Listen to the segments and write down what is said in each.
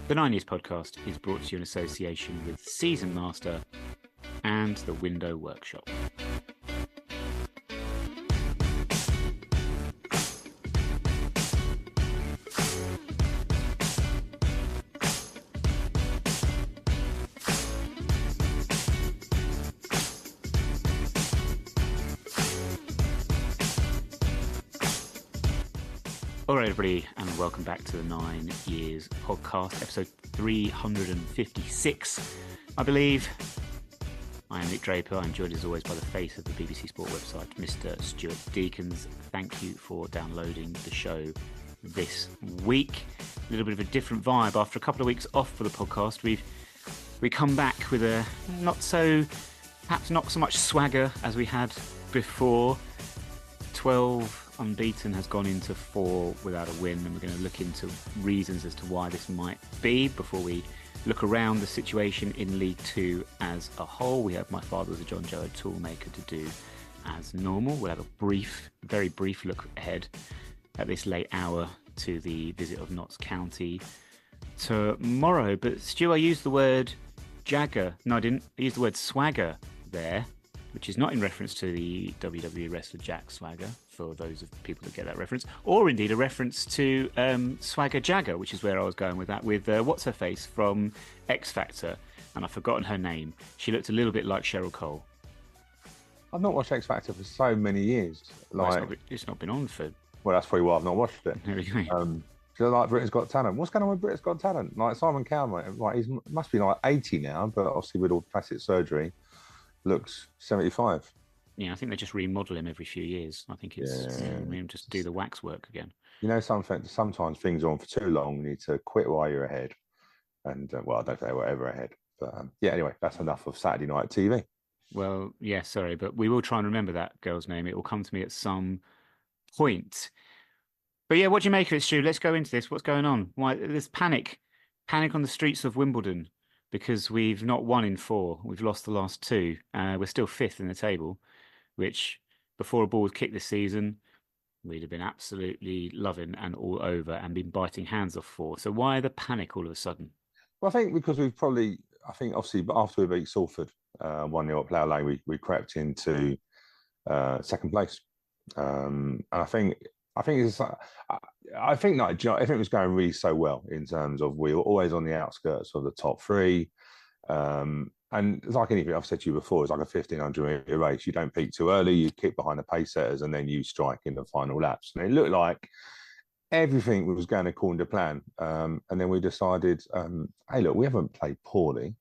The 9 Years podcast is brought to you in association with Season Master and the Window Workshop. All right, everybody, and welcome back to the 9 Years podcast, episode 356, I believe. I am Nick Draper. I'm joined as always by the face of the BBC Sport website, Mr. Stuart Deakins. Thank you for downloading the show this week. A little bit of a different vibe. After a couple of weeks off for the podcast, we come back with a perhaps not so much swagger as we had before. 12 unbeaten has gone into 4 without a win, and we're going to look into reasons as to why this might be before we look around the situation in League 2 as a whole. We have My Father Was a John Joe Toolmaker to do as normal. We'll have a very brief look ahead at this late hour to the visit of Notts County tomorrow. But Stu, I used the word Jagger. No, I didn't. I used the word swagger there, which is not in reference to the WWE wrestler Jack Swagger, for those of people that get that reference, or indeed a reference to Swagger Jagger, which is where I was going with that, with what's-her-face from X Factor, and I've forgotten her name. She looked a little bit like Cheryl Cole. I've not watched X Factor for so many years. It's not been on for... Well, that's probably why I've not watched it. There we go. Like Britain's Got Talent. What's going on with Britain's Got Talent? Like Simon Cowell, like he must be like 80 now, but obviously with all plastic surgery, looks 75. Yeah, I think they just remodel him every few years. I think it's just do the wax work again. You know, sometimes things are on for too long. You need to quit while you're ahead. And, well, I don't think they were ever ahead. But, yeah, anyway, that's enough of Saturday night TV. Well, yeah, sorry, but we will try and remember that girl's name. It will come to me at some point. But, yeah, what do you make of it, Stu? Let's go into this. What's going on? Why there's panic on the streets of Wimbledon because we've not won in 4. We've lost the last 2. We're still 5th in the table, which before a ball was kicked this season, we'd have been absolutely loving and all over and been biting hands off for. So why the panic all of a sudden? Well, I think because obviously, but after we beat Salford 1-0 at Plough Lane, we crept into second place. And I think everything was going really so well in terms of we were always on the outskirts of the top 3. And it's like anything I've said to you before, it's like a 1,500-metre race. You don't peak too early, you kick behind the pace setters, and then you strike in the final laps. And it looked like everything was going according to plan. And then we decided, hey, look, we haven't played poorly.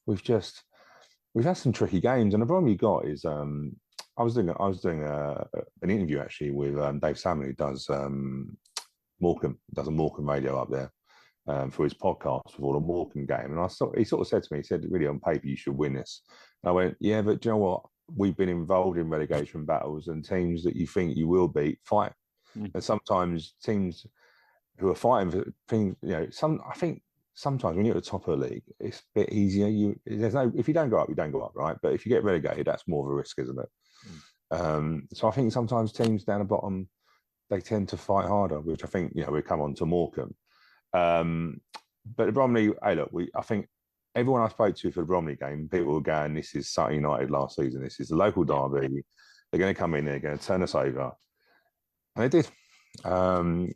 We've had some tricky games. And the problem you got is I was doing an interview actually with Dave Salmon, who does Morecambe, does a Morecambe radio up there. For his podcast before the Morecambe game. And he sort of said to me, he said, really on paper, you should win this. And I went, yeah, but do you know what? We've been involved in relegation battles, and teams that you think you will beat, fight. And sometimes teams who are fighting for things, I think sometimes when you're at the top of the league, it's a bit easier. If you don't go up, you don't go up, right? But if you get relegated, that's more of a risk, isn't it? So I think sometimes teams down the bottom, they tend to fight harder, which I think, we come on to Morecambe. But the Bromley, hey, look, I think everyone I spoke to for the Bromley game, people were going, this is Sutton United last season. This is the local derby. They're going to come in, they're going to turn us over. And they did. So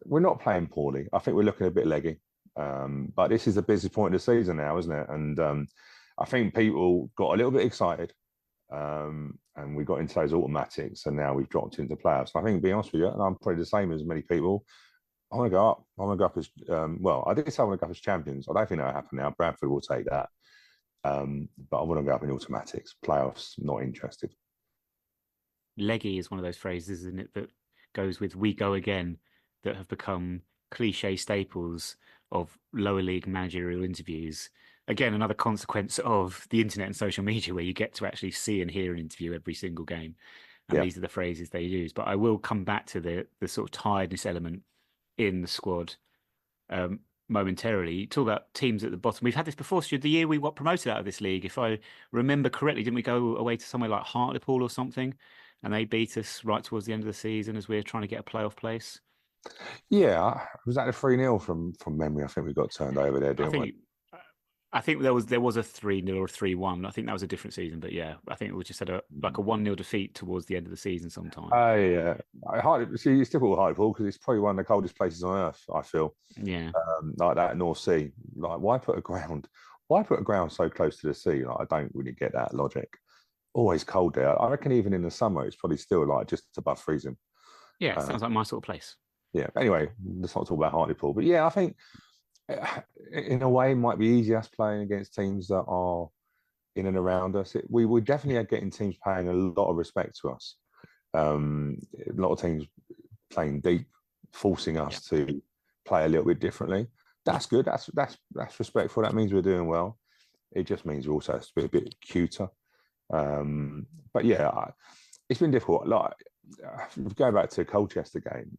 we're not playing poorly. I think we're looking a bit leggy. But this is the busiest point of the season now, isn't it? And I think people got a little bit excited. And we got into those automatics, and now we've dropped into playoffs. And I think, to be honest with you, and I'm probably the same as many people, I want to go up. I want to go up as I did say I want to go up as champions. I don't think that'll happen now. Bradford will take that. But I want to go up in automatics. Playoffs, not interested. Leggy is one of those phrases, isn't it, that goes with "we go again," that have become cliche staples of lower league managerial interviews. Again, another consequence of the internet and social media, where you get to actually see and hear an interview every single game. And these are the phrases they use. But I will come back to the sort of tiredness element in the squad momentarily. You talk about teams at the bottom. We've had this before, Stu. The year we got promoted out of this league, if I remember correctly, didn't we go away to somewhere like Hartlepool or something? And they beat us right towards the end of the season as we were trying to get a playoff place. Yeah, was that a 3-0 from memory? I think we got turned over there, I didn't we? think I think there was a 3-0 or 3-1. I think that was a different season, but yeah, I think we just had a 1-0 defeat towards the end of the season sometime. Oh yeah, see, it's difficult with Hartlepool because it's probably one of the coldest places on earth. I feel Yeah. like that North Sea. Like, why put a ground? Why put a ground so close to the sea? Like, I don't really get that logic. Always cold there. I reckon even in the summer, it's probably still like just above freezing. Yeah, Uh, sounds like my sort of place. yeah. Anyway, let's not talk about Hartlepool. But yeah, I think in a way, it might be easier us playing against teams that are in and around us. We would definitely are getting teams paying a lot of respect to us. A lot of teams playing deep, forcing Yeah. us to play a little bit differently. That's good. That's respectful. That means we're doing well. It just means we're also a bit cuter. But yeah, it's been difficult. Like, go back to Colchester game,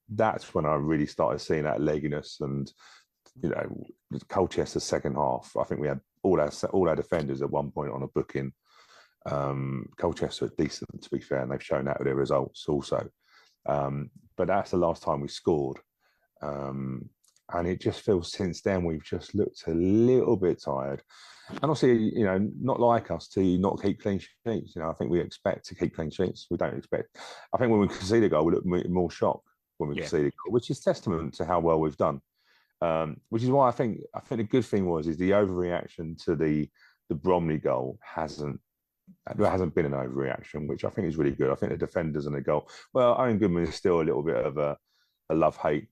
that's when I really started seeing that legginess and, Colchester's second half. I think we had all our defenders at one point on a booking. Colchester are decent, to be fair, and they've shown that with their results also. But that's the last time we scored. And it just feels since then we've just looked a little bit tired. And obviously, not like us to not keep clean sheets. I think we expect to keep clean sheets. We don't expect. I think when we concede a goal, we look more shocked when we concede a goal, which is testament to how well we've done. Which is why I think the good thing is the overreaction to the Bromley goal there hasn't been an overreaction, which I think is really good. I think the defenders and the goal. Well, Owen Goodman is still a little bit of a love-hate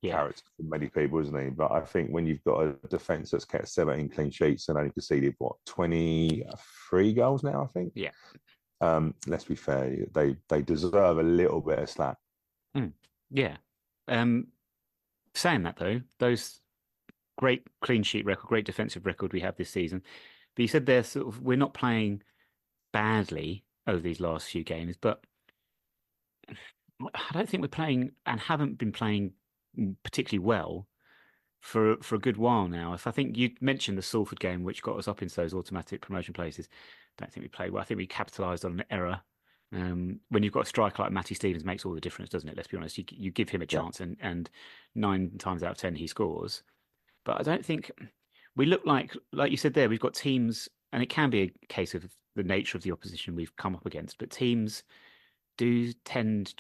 character for many people, isn't he? But I think when you've got a defence that's kept 17 clean sheets and only conceded 23 goals now, I think. Yeah. Let's be fair, they deserve a little bit of slack. Yeah. Saying that though, those great clean sheet record, great defensive record we have this season. But you said we're not playing badly over these last few games, but I don't think we're playing and haven't been playing particularly well for a good while now. If I think you mentioned the Salford game, which got us up into those automatic promotion places, I don't think we played well. I think we capitalised on an error. When you've got a striker like Matty Stevens, makes all the difference, doesn't it? Let's be honest. You give him a chance, and 9 times out of 10 he scores. But I don't think we look like you said there. We've got teams, and it can be a case of the nature of the opposition we've come up against. But teams do tend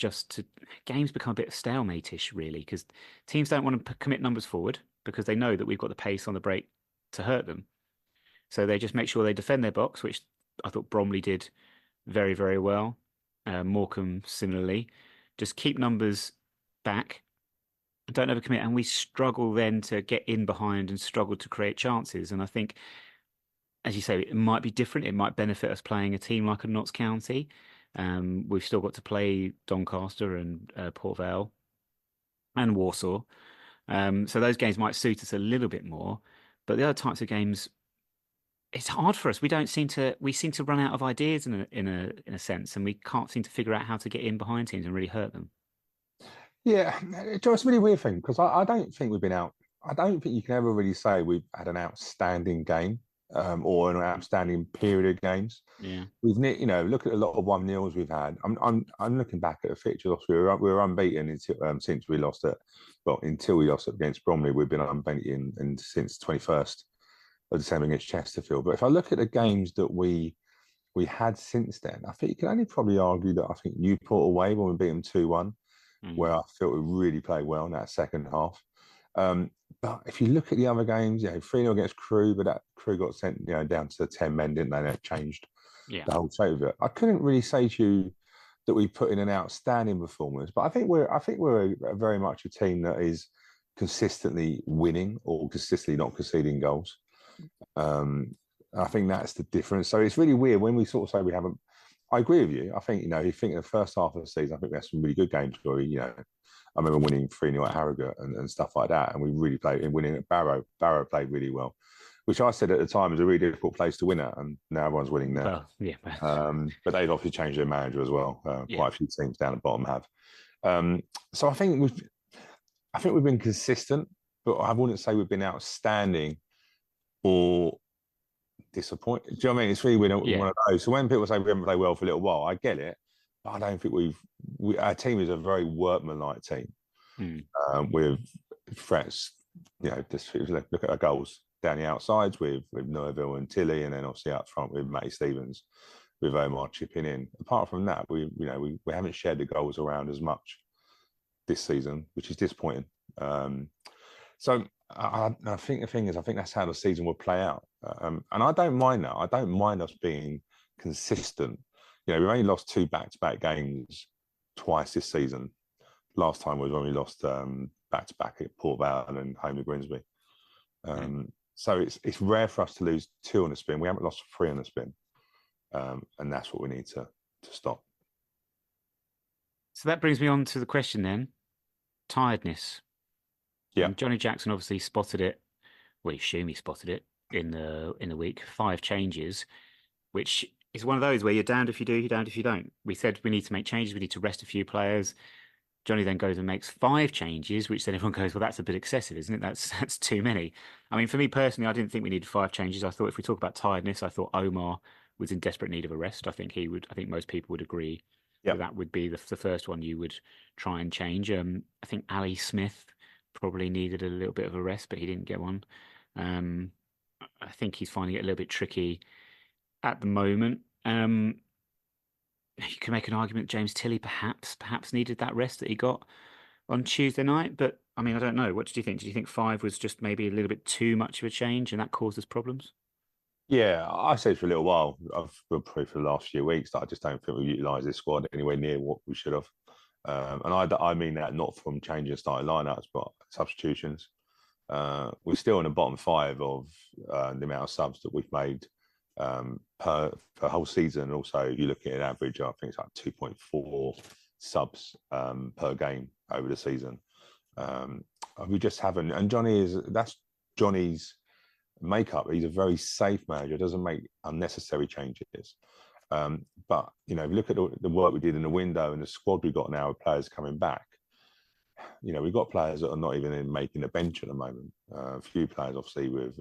games become a bit stalemate-ish, really, because teams don't want to commit numbers forward because they know that we've got the pace on the break to hurt them. So they just make sure they defend their box, which I thought Bromley did very, very well. Morecambe similarly. Just keep numbers back, don't overcommit, and we struggle then to get in behind and struggle to create chances. And I think, as you say, it might be different. It might benefit us playing a team like a Notts County. We've still got to play Doncaster and Port Vale and Warsaw. So those games might suit us a little bit more. But the other types of games, it's hard for us. We seem to run out of ideas in a sense, and we can't seem to figure out how to get in behind teams and really hurt them. Yeah, it's a really weird thing because I don't think we've been out. I don't think you can ever really say we've had an outstanding game or an outstanding period of games. Yeah, We've look at a lot of 1-0s we've had. I'm looking back at the fixtures. We were unbeaten since we lost it. Well, until we lost it against Bromley, we've been unbeaten and since 21st of December against Chesterfield. But if I look at the games that we had since then, I think you can only probably argue that I think Newport away when we beat them 2-1. Where I felt we really played well in that second half. But if you look at the other games, 3-0 against Crewe, but that Crewe got sent down to 10 men, didn't they? That changed the whole shape of it. I couldn't really say to you that we put in an outstanding performance, but I think we're very much a team that is consistently winning or consistently not conceding goals. I think that's the difference. So it's really weird when we sort of say we haven't. I agree with you. I think, you think in the first half of the season, I think we had some really good games where I remember winning 3-0 at Harrogate and stuff like that. And we really played in winning at Barrow. Barrow played really well, which I said at the time was a really difficult place to win at. And now everyone's winning there. Well, yeah. But they've obviously changed their manager as well. Quite a few teams down the bottom have. So I think we've been consistent, but I wouldn't say we've been outstanding or disappointed. Do you know what I mean? It's really one of those. So when people say we haven't played well for a little while, I get it. But I don't think our team is a very workmanlike team. with threats. Just look at our goals down the outsides with Noiville and Tilly, and then obviously up front with Matty Stevens, with Omar chipping in. Apart from that, we haven't shared the goals around as much this season, which is disappointing. So I think the thing is, I think that's how the season will play out, and I don't mind that. I don't mind us being consistent. We've only lost 2 back-to-back games twice this season. Last time was when we lost back-to-back at Port Vale and home to Grimsby. So it's rare for us to lose 2 on the spin. We haven't lost 3 on the spin, and that's what we need to stop. So that brings me on to the question then: tiredness. Yeah, Johnny Jackson obviously spotted it. Well, Shumi spotted it in the week. 5 changes, which is one of those where you're damned if you do, you're damned if you don't. We said we need to make changes. We need to rest a few players. Johnny then goes and makes 5 changes, which then everyone goes, well, that's a bit excessive, isn't it? That's too many. I mean, for me personally, I didn't think we needed 5 changes. I thought if we talk about tiredness, I thought Omar was in desperate need of a rest. I think most people would agree that would be the first one you would try and change. I think Ali Smith probably needed a little bit of a rest, but he didn't get one. I think he's finding it a little bit tricky at the moment. You can make an argument that James Tilley perhaps needed that rest that he got on Tuesday night. But I mean, I don't know. What did you think? Did you think 5 was just maybe a little bit too much of a change and that caused us problems? Yeah, I said for a little while. I've been probably for the last few weeks that I just don't think we utilised this squad anywhere near what we should have. And I mean that not from changing starting lineups, but substitutions. We're still in the bottom 5 of the amount of subs that we've made per whole season. And also, if you look at an average, I think it's like 2.4 subs per game over the season. We just haven't. And that's Johnny's makeup. He's a very safe manager. Doesn't make unnecessary changes. But if you look at the work we did in the window and the squad we got now with players coming back, we've got players that are not even making the bench at the moment. A few players, obviously, with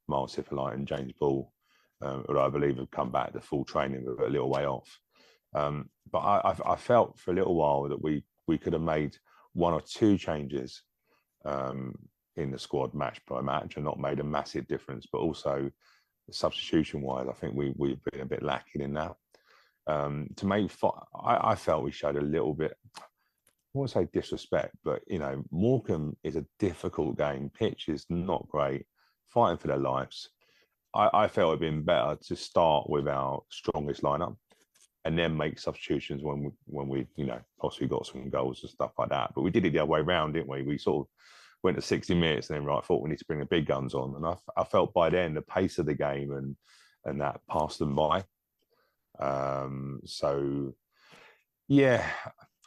Miles Hippolyte and James Ball, who I believe have come back to full training, but a little way off. But I felt for a little while that we could have made 1 or 2 changes in the squad match by match and not made a massive difference. But also, substitution-wise, I think we've been a bit lacking in that. I felt we showed a little bit, I won't say disrespect, but Morecambe is a difficult game. Pitch is not great, fighting for their lives. I felt it'd been better to start with our strongest lineup and then make substitutions when we possibly got some goals and stuff like that. But we did it the other way around, didn't we? We sort of went to 60 minutes and then I thought we need to bring the big guns on. And I felt by then the pace of the game and that passed them by. So yeah,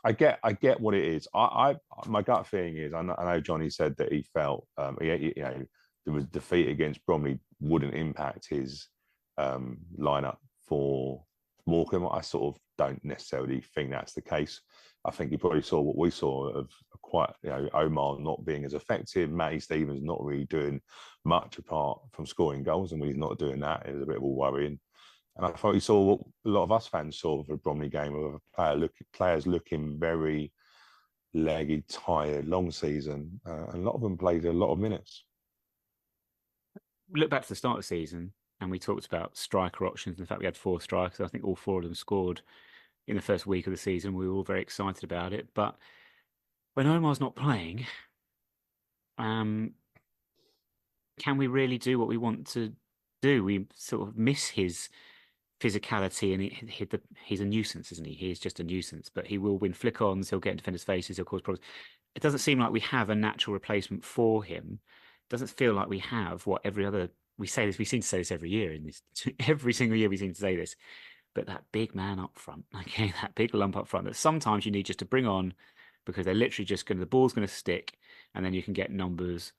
I get what it is. My gut feeling is I know Johnny said that he felt there was defeat against Bromley wouldn't impact his lineup for Morecambe. I sort of don't necessarily think that's the case. I think he probably saw what we saw of quite, Omar not being as effective, Matty Stevens not really doing much apart from scoring goals, and when he's not doing that, it was a bit of a worrying. And I thought he saw what a lot of us fans saw of a Bromley game, of players looking very leggy, tired, long season, and a lot of them played a lot of minutes. Look back to the start of the season, and we talked about striker options. In fact, we had 4 strikers. I think all 4 of them scored in the first week of the season. We were all very excited about it. But when Omar's not playing, can we really do what we want to do? We sort of miss his physicality, and he's a nuisance, isn't he? He is just a nuisance, but he will win flick-ons, he'll get in defenders' faces, he'll cause problems. It doesn't seem like we have a natural replacement for him. It doesn't feel like we have what every other... We say this, we seem to say this every year. Every single year we seem to say this. But that big man up front, okay, that big lump up front that sometimes you need just to bring on because they're literally just the ball's going to stick, and then you can get numbers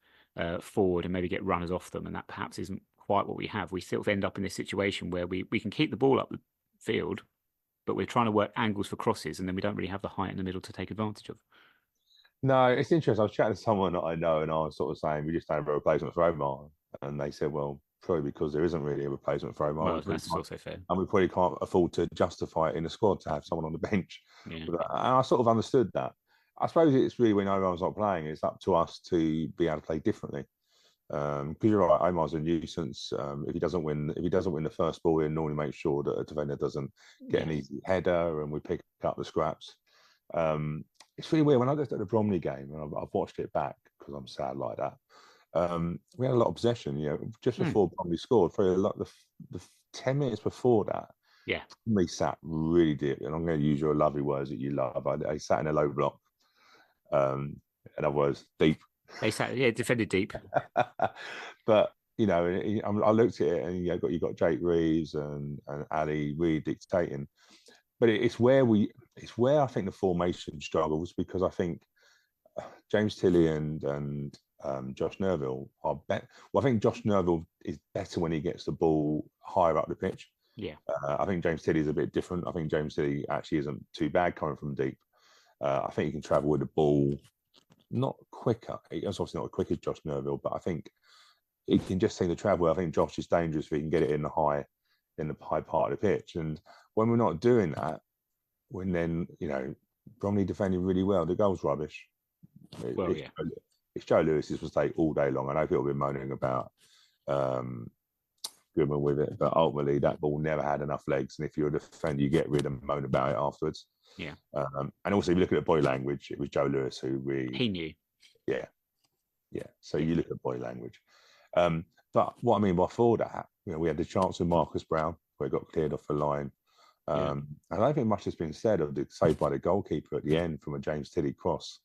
forward and maybe get runners off them, and that perhaps isn't quite what we have. We sort of end up in this situation where we can keep the ball up the field, but we're trying to work angles for crosses, and then we don't really have the height in the middle to take advantage of. No, it's interesting. I was chatting to someone that I know, and I was sort of saying we just don't have a replacement for Omar, and they said, well, probably because there isn't really a replacement for Omar. Well, that's also fair. And we probably can't afford to justify it in the squad to have someone on the bench. Yeah. And I sort of understood that. I suppose it's really when Omar's not playing, it's up to us to be able to play differently. Because you're right, Omar's a nuisance. If he doesn't win the first ball, he normally makes sure that a defender doesn't get an easy header, and we pick up the scraps. It's really weird when I looked at the Bromley game, and I've watched it back because I'm sad like that. We had a lot of possession, just before Bromley scored. For a lot, the 10 minutes before that, we sat really deep, and I'm going to use your lovely words that you love. I sat in a low block, in other words, deep. They sat, defended deep. But I looked at it, and you got Jake Reeves and Ali really dictating. But it's where I think the formation struggles, because I think James Tilley and Josh Nerville are better. Well, I think Josh Nerville is better when he gets the ball higher up the pitch. Yeah. I think James Tilley is a bit different. I think James Tilley actually isn't too bad coming from deep. I think he can travel with the ball, not quicker. He's obviously not as quick as Josh Nerville, but I think he can just seem to travel. I think Josh is dangerous if he can get it in the high part of the pitch. And when we're not doing that, when then, Bromley defending really well, the goal's rubbish. It's Joe Lewis's mistake all day long. I know people have been moaning about Goodman with it, but ultimately that ball never had enough legs. And if you're a defender, you get rid and moan about it afterwards. Yeah. And also, if you look at the body language, it was Joe Lewis who he knew. Yeah. So you look at body language. But what I mean before that, we had the chance with Marcus Brown where it got cleared off the line. And I don't think much has been said of the save by the goalkeeper at the end from a James Tilley cross,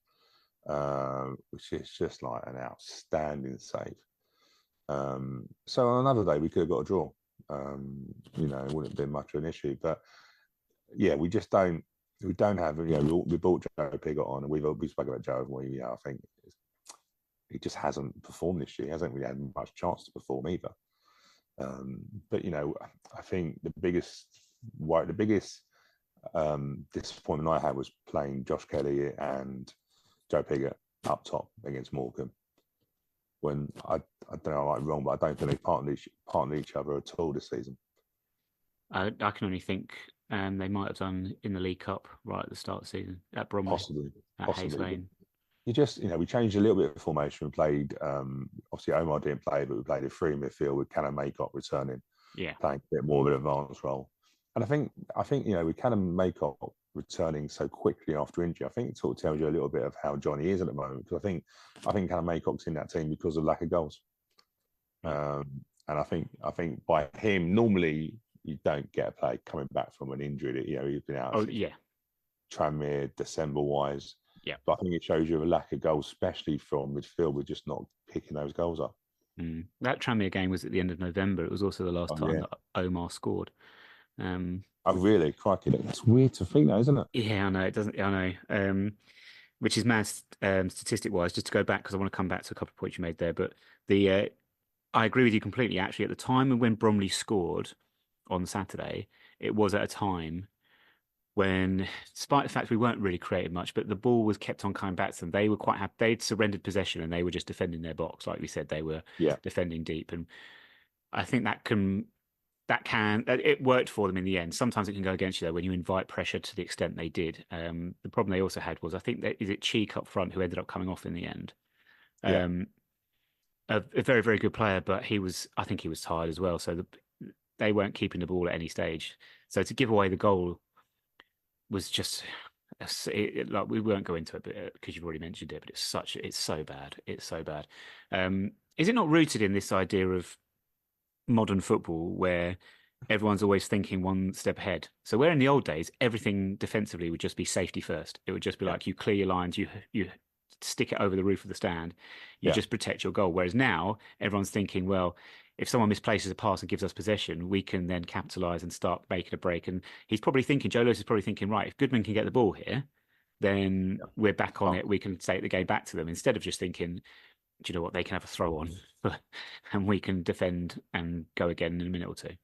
which is just like an outstanding save. So on another day, we could have got a draw. It wouldn't have been much of an issue. But we just don't. We don't have. We brought Joe Pigott on, and we spoke about Joe. I think he just hasn't performed this year. He hasn't really had much chance to perform either. But I think the biggest disappointment I had was playing Josh Kelly and Joe Pigott up top against Morecambe. When I don't know, I'm wrong, but I don't think they partnered each other at all this season. I can only think they might have done in the League Cup right at the start of the season at Bromley, possibly Hayes Lane. You just, we changed a little bit of formation. We played, obviously Omar didn't play, but we played a free midfield with Callum Maycock returning, playing a bit more of an advanced role. And I think with Callum Maycock returning so quickly after injury, I think it sort of tells you a little bit of how Johnny is at the moment. Because I think Callum Maycock's in that team because of lack of goals. And I think by him, normally you don't get a play coming back from an injury that he's been out. Tranmere, December wise. Yeah. But I think it shows you a lack of goals, especially from midfield. We're just not picking those goals up. That Tranmere game was at the end of November. It was also the last time that Omar scored. Oh, really? Crikey. It's weird to think that, isn't it? Yeah, I know. It doesn't. I know. Which is mad statistic-wise. Just to go back, because I want to come back to a couple of points you made there. But I agree with you completely, actually. At the time when Bromley scored on Saturday, it was at a time when, despite the fact we weren't really creating much, but the ball was kept on coming back to them. They were quite happy. They'd surrendered possession and they were just defending their box. Like we said, they were defending deep. And I think it worked for them in the end. Sometimes it can go against you, though, when you invite pressure to the extent they did. The problem they also had was, I think, is it Cheek up front who ended up coming off in the end. A very, very good player, but I think he was tired as well. So they weren't keeping the ball at any stage. So to give away the goal was just like, we won't go into it because you've already mentioned it, but it's so bad. It's so bad. Is it not rooted in this idea of modern football where everyone's always thinking one step ahead? So where in the old days, everything defensively would just be safety first. It would just be like, you clear your lines, you stick it over the roof of the stand, you just protect your goal. Whereas now everyone's thinking, well, if someone misplaces a pass and gives us possession, we can then capitalise and start making a break. And Joe Lewis is probably thinking, right, if Goodman can get the ball here, then we're back on it. We can take the game back to them, instead of just thinking, do you know what, they can have a throw on and we can defend and go again in a minute or two.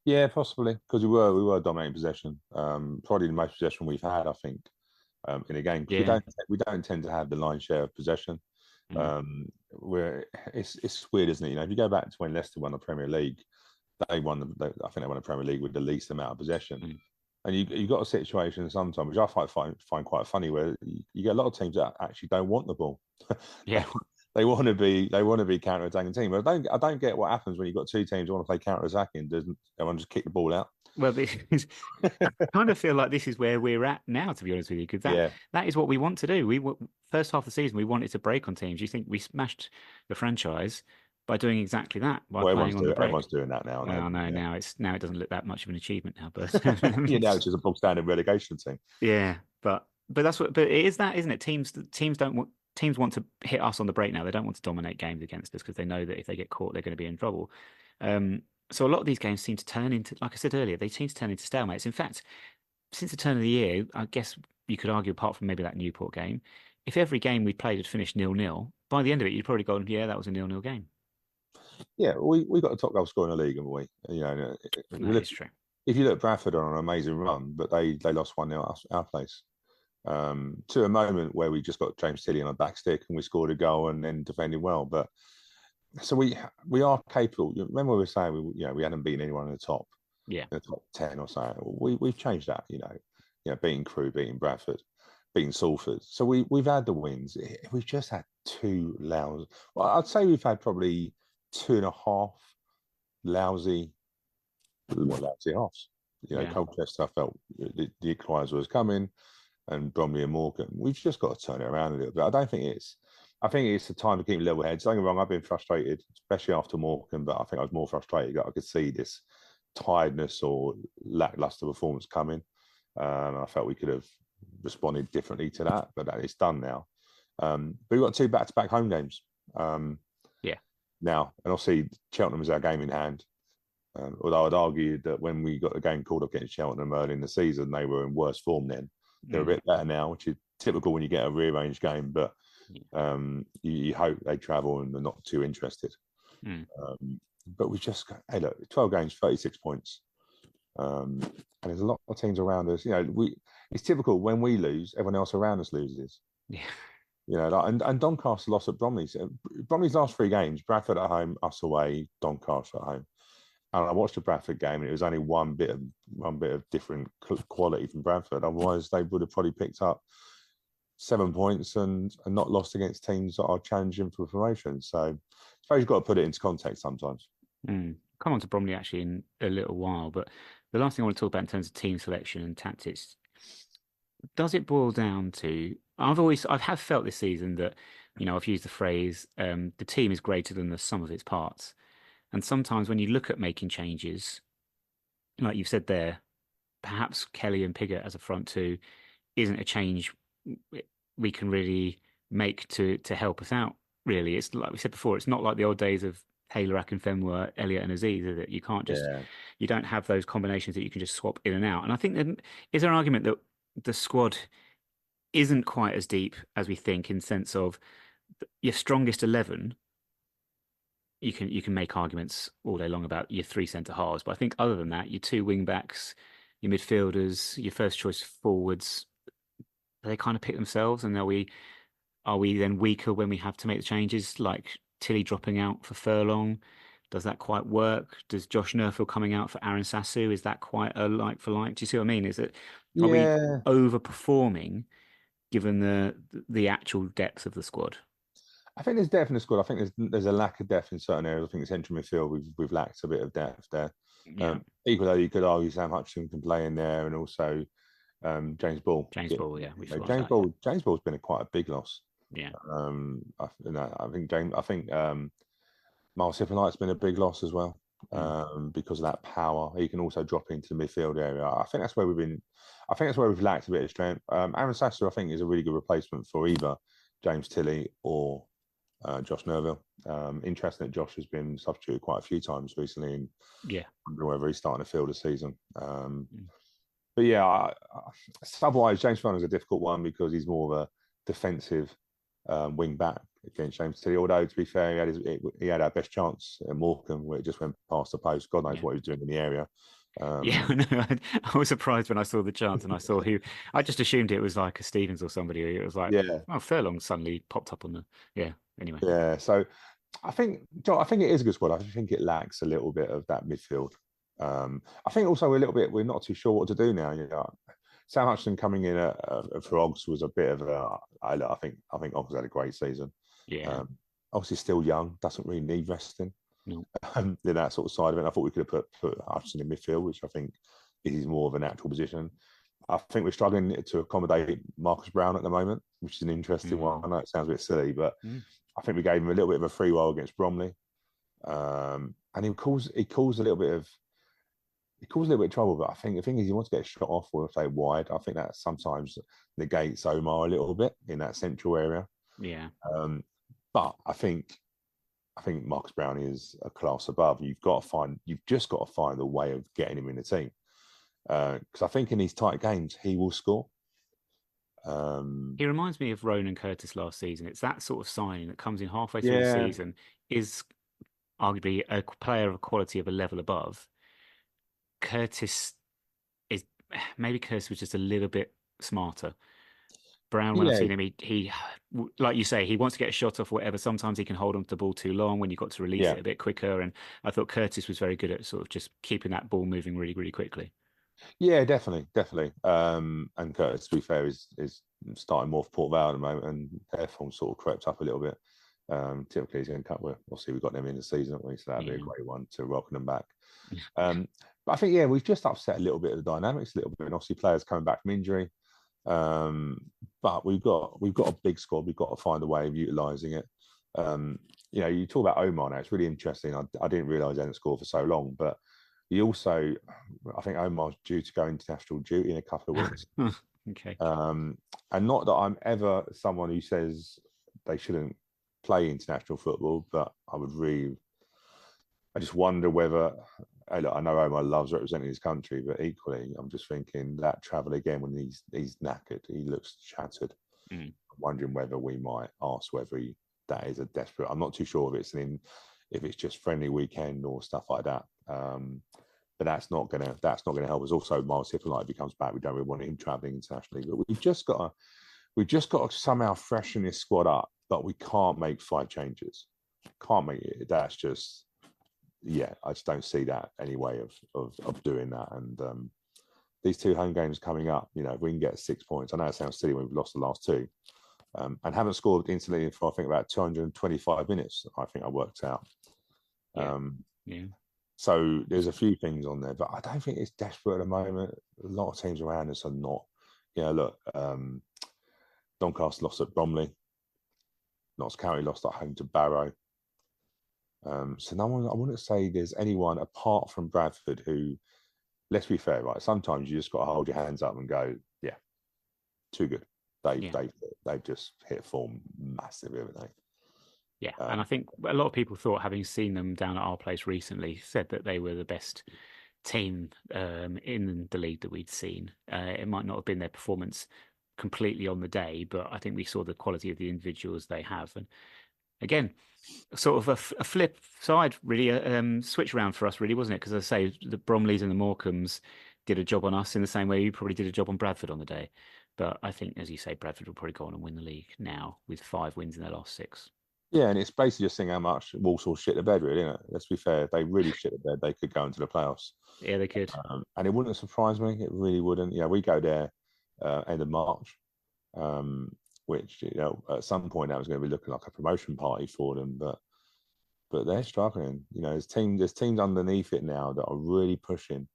Yeah, possibly, because we were dominating possession. Probably the most possession we've had, I think, in a game. We don't tend to have the lion's share of possession. It's weird, isn't it? If you go back to when Leicester won the Premier League, I think they won the Premier League with the least amount of possession. And you got a situation sometimes, which I find quite funny, where you get a lot of teams that actually don't want the ball. Yeah. They want to be counter-attacking team. But I don't get what happens when you've got two teams who want to play counter-attacking. Doesn't everyone just kick the ball out? Well, I kind of feel like this is where we're at now, to be honest with you, because Yeah. that is what we want to do. First half of the season, we wanted to break on teams. You think we smashed the franchise by doing exactly that, by Well, playing on the break. everyone's doing that now. Well, no, Yeah. now it doesn't look that much of an achievement now, but You know, it's just a bog standard relegation team. yeah, but that's what. But it is that, isn't it? Teams want to hit us on the break now. They don't want to dominate games against us because they know that if they get caught, they're going to be in trouble. So a lot of these games seem to turn into, like I said earlier, they seem to turn into stalemates. In fact, since the turn of the year, I guess you could argue, apart from maybe that Newport game, if every game we played had finished 0-0, by the end of it, you'd probably gone, yeah, that was a 0-0 game. Yeah, we got the top goal scorer in the league, haven't we? You know, That is true. if you look, Bradford are on an amazing run, but they lost 1-0 our place. To a moment where we just got James Tilley on a back stick and we scored a goal and then defended well. But so we are capable. Remember we were saying we hadn't beaten anyone in the top, Yeah, in the top 10 or so. We've changed that. Beating Crewe, beating Bradford, beating Salford. So we've had the wins. We've just had two lousy. Well, I'd say we've had probably 2.5 lousy halves. yeah. Colchester, I felt the equaliser was coming, and Bromley and Morecambe. We've just got to turn it around a little bit. I think it's the time to keep level heads. Don't get me wrong, I've been frustrated, especially after Morecambe, but I think I was more frustrated. I could see this tiredness or lackluster performance coming. I felt we could have responded differently to that, but it's done now. But we've got 2 back-to-back home games. Yeah. Now, and obviously Cheltenham is our game in hand. Although I'd argue that when we got the game called up against Cheltenham early in the season, they were in worse form then. They're a bit better now, which is typical when you get a rearranged game, but you hope they travel and they're not too interested. But we just got, hey, look, 12 games, 36 points. And there's a lot of teams around us. It's typical when we lose, everyone else around us loses. Yeah. And Doncaster lost at Bromley. Bromley's last 3 games, Bradford at home, us away, Doncaster at home. And I watched the Bradford game, and it was only one bit of different quality from Bradford. Otherwise, they would have probably picked up 7 points and not lost against teams that are challenging for promotion. So I suppose you've got to put it into context sometimes. Come on to Bromley actually in a little while, but the last thing I want to talk about in terms of team selection and tactics, does it boil down to? I have felt this season that, I've used the phrase, the team is greater than the sum of its parts. And sometimes when you look at making changes, like you've said there, perhaps Kelly and Piggott as a front two isn't a change we can really make to help us out, really. It's like we said before, it's not like the old days of Taylor, Akinfenwa, Elliott and Aziz, is it? You can't just, you don't have those combinations that you can just swap in and out. And I think is there an argument that the squad isn't quite as deep as we think, in sense of your strongest 11, you can make arguments all day long about your 3 centre halves, but I think other than that, your 2 wing backs, your midfielders, your first choice forwards, they kind of pick themselves. And are we then weaker when we have to make the changes, like Tilly dropping out for Furlong? Does that quite work? Does Josh Nerfield coming out for Aaron Sassu, is that quite a like for like? Do you see what I mean? Are we overperforming given the actual depth of the squad? I think there's depth in the squad. I think there's a lack of depth in certain areas. I think central midfield we've lacked a bit of depth there. Equally, you could argue Sam Hutchinson can play in there, and also James Ball. James Ball, yeah. James Ball's been quite a big loss. Yeah. I think Miles Hippolyte's been a big loss as well, because of that power. He can also drop into the midfield area. I think that's where we've lacked a bit of strength. Aaron Sasser, I think, is a really good replacement for either James Tilley or Josh Nerville. Interesting that Josh has been substituted quite a few times recently, and wondering whether he's starting to field the season. But yeah, sub-wise, James Furlong is a difficult one because he's more of a defensive wing back against James Tilley. Although, to be fair, he had our best chance at Morecambe, where it just went past the post. God knows what he was doing in the area. I was surprised when I saw the chance and I saw who. I just assumed it was like a Stevens or somebody. It was like, Furlong suddenly popped up on the. Anyway. Yeah, so I think it is a good squad. I think it lacks a little bit of that midfield. I think also we're not too sure what to do now. You know, Sam Hutchinson coming in for Oggs was a bit of a. I think Oggs had a great season. Yeah. Obviously still young, doesn't really need resting. No. In that sort of side of it, I thought we could have put Hutchinson in midfield, which I think is more of a natural position. I think we're struggling to accommodate Marcus Brown at the moment, which is an interesting one. I know it sounds a bit silly, but I think we gave him a little bit of a free roll against Bromley, and he caused a little bit of trouble. But I think the thing is, he wants to get a shot off or play wide. I think that sometimes negates Omar a little bit in that central area. Yeah. But I think Marcus Brown is a class above. You've just got to find a way of getting him in the team. Because I think in these tight games, he will score. He reminds me of Ronan Curtis last season. It's that sort of signing that comes in halfway through the season, is arguably a player of quality of a level above. Curtis was just a little bit smarter. Brown, when I've seen him, he like you say, he wants to get a shot off or whatever. Sometimes he can hold on to the ball too long when you've got to release it a bit quicker. And I thought Curtis was very good at sort of just keeping that ball moving really, really quickly. Yeah, definitely. And Curtis, to be fair, is starting more for Port Vale at the moment, and their form sort of crept up a little bit. Typically, he's going to cut. Well, obviously, we've got them in the season, haven't we? So that'd be a great one to welcome them back. But I think, we've just upset a little bit of the dynamics a little bit, and obviously players coming back from injury. But we've got a big squad. We've got to find a way of utilising it. You talk about Omar now. It's really interesting. I didn't realise he hadn't scored for so long, but he also, I think Omar's due to go international duty in a couple of weeks. Okay. And not that I'm ever someone who says they shouldn't play international football, but I just wonder whether. I know Omar loves representing his country, but equally, I'm just thinking that travel again when he's knackered, he looks shattered. I'm wondering whether we might ask whether that is a desperate. I'm not too sure if it's just friendly weekend or stuff like that. But that's not gonna help us. Also, Miles Hippolyte, if he comes back, we don't really want him travelling internationally. But we've just got to somehow freshen this squad up. But we can't make 5 changes. Can't make it. That's just. I just don't see that any way of doing that. And these 2 home games coming up, if we can get 6 points, I know it sounds silly when we've lost the last 2, and haven't scored instantly for I think about 225 minutes. I think I worked out. So there's a few things on there, but I don't think it's desperate at the moment. A lot of teams around us are not. Look, Doncaster lost at Bromley. Notts County lost at home to Barrow. So no one, I wouldn't say there's anyone apart from Bradford who, let's be fair, right? Sometimes you just got to hold your hands up and go, too good. They've just hit form massively, haven't they? Yeah, and I think a lot of people thought, having seen them down at our place recently, said that they were the best team in the league that we'd seen. It might not have been their performance completely on the day, but I think we saw the quality of the individuals they have. And again, sort of a flip side, really, switch around for us, really, wasn't it? Because as I say, the Bromleys and the Morecambes did a job on us in the same way you probably did a job on Bradford on the day. But I think, as you say, Bradford will probably go on and win the league now with 5 wins in their last 6. Yeah, and it's basically just seeing how much Walsall shit the bed, really, isn't it? Let's be fair. If they really shit the bed, they could go into the playoffs. Yeah, they could. And it wouldn't surprise me. It really wouldn't. We go there end of March, which, at some point that was going to be looking like a promotion party for them. But they're struggling. There's teams underneath it now that are really pushing.